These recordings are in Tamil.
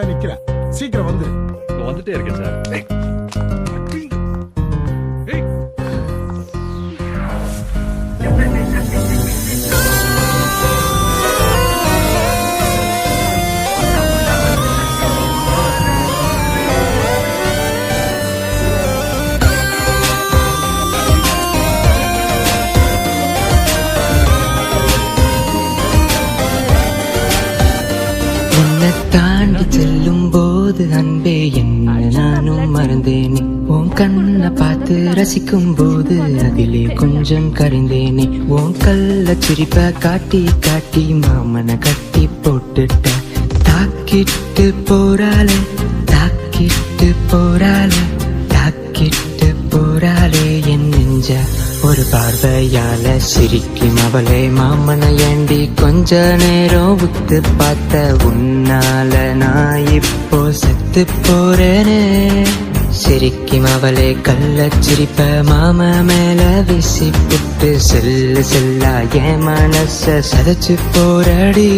இந்தா நிக்கிறேன், சீக்கிரம் வந்து. வந்துட்டே இருக்கேன் சார். தாண்டி செல்லும் போது அன்பே என்ன நானும் மறந்தேனே. உன் கண்ணை பார்த்து ரசிக்கும் போது அதிலே கொஞ்சம் கரைந்தேனே. உன் கள்ள சிரிப்ப காட்டி காட்டி மாமனை கட்டி போட்டுட்ட. தாக்கிட்டு போறாளே தாக்கிட்டு போறாளே தாக்கிட்டு போறாளே என் நெஞ்ச ஒரு பார்வையால சிரிக்கும் அவளை. மாமனை ஏண்டி கொஞ்ச நேரம் விட்டு பார்த்த உன்னால நான் இப்போ செத்து போறேனே. சிரிக்கும் அவளை கள்ள சிரிப்ப மாம மேல வீசி புட்டு செல்லு செல்லா என் மனச சதைச்சு போறடி.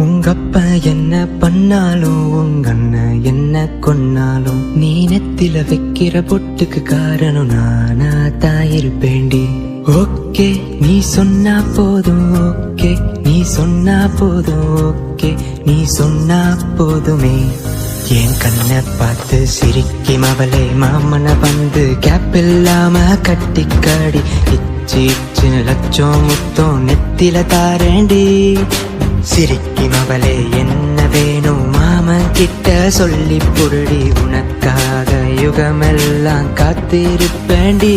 உங்கப்பா என்ன பண்ணாலும் உங்க அண்ணன் என்ன கொன்னாலும் நீ நெத்தில வைக்கிற பொட்டுக்கு காரணம் நானா தான் இருப்பேண்டி. ஓகே நீ சொன்னா போதும், ஓகே நீ சொன்னா போதும், ஓகே நீ சொன்னா போதுமே. என் கண்ணை பார்த்து சிரிக்கும் அவளை மாமனை வந்து கேப் இல்லாம கட்டிக்காடி. இச்சு இச்சுன்னு லட்சம் முத்தம் நெத்தில தாரேண்டி. சிரிக்கும் அவளே என்ன வேணும் மாமன் கிட்ட சொல்லி புரடி. உனக்காக யுகமெல்லாம் காத்திருப்பேண்டி.